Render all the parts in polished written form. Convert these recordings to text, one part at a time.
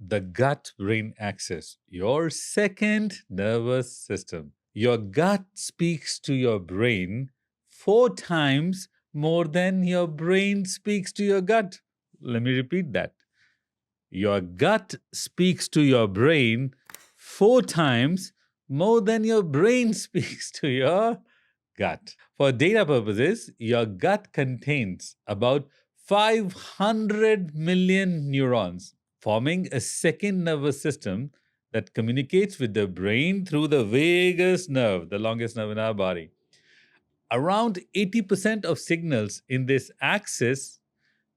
the gut-brain axis, your second nervous system. Your gut speaks to your brain 4 times more than your brain speaks to your gut. Let me repeat that. Your gut speaks to your brain 4 times more than your brain speaks to your gut. For data purposes, your gut contains about 500 million neurons, forming a second nervous system that communicates with the brain through the vagus nerve, the longest nerve in our body. Around 80% of signals in this axis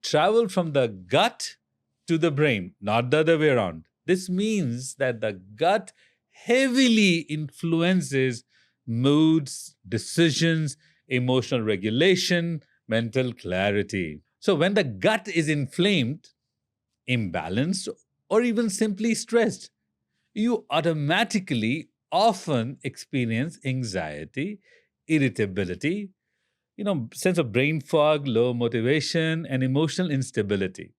travel from the gut to the brain, not the other way around. This means that the gut heavily influences moods, decisions, emotional regulation, mental clarity. So, when the gut is inflamed, imbalanced, or even simply stressed, you automatically often experience anxiety, irritability, sense of brain fog, low motivation, and emotional instability.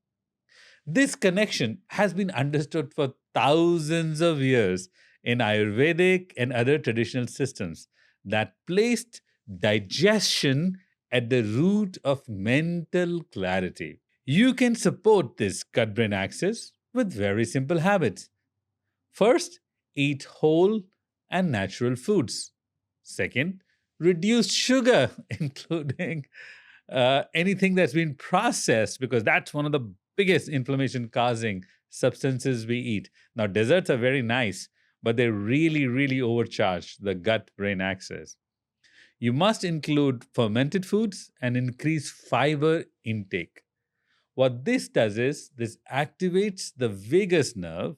This connection has been understood for thousands of years in Ayurvedic and other traditional systems that placed digestion at the root of mental clarity. You can support this gut brain axis with very simple habits. First, eat whole and natural foods. Second, reduce sugar, including anything that's been processed, because that's one of the biggest inflammation causing substances we eat. Now, desserts are very nice, but they really, really overcharge the gut brain axis. You must include fermented foods and increase fiber intake. What this does is this activates the vagus nerve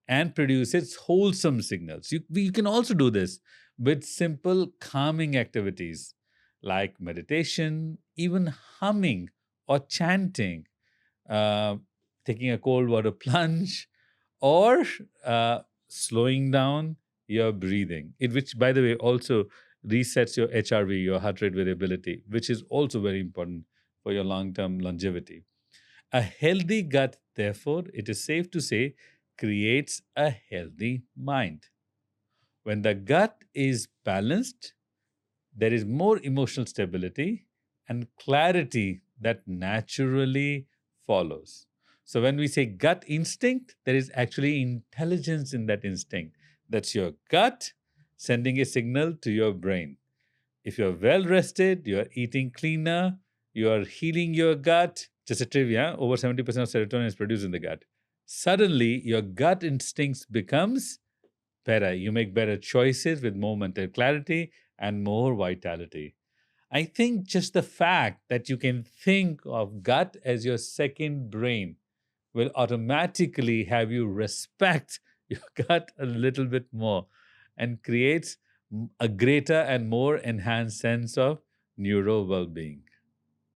and produces wholesome signals. You can also do this with simple calming activities like meditation, even humming or chanting, uh, taking a cold water plunge, or slowing down your breathing, which, by the way, also resets your HRV, your heart rate variability, which is also very important for your long term longevity. A healthy gut, therefore, it is safe to say, creates a healthy mind. When the gut is balanced, there is more emotional stability and clarity that naturally follows. So, when we say gut instinct, there is actually intelligence in that instinct. That's your gut sending a signal to your brain. If you're well rested, you're eating cleaner, you're healing your gut. Just a trivia, over 70% of serotonin is produced in the gut. Suddenly, your gut instincts becomes better. You make better choices with more mental clarity and more vitality. I think just the fact that you can think of gut as your second brain will automatically have you respect your gut a little bit more and creates a greater and more enhanced sense of neuro well being.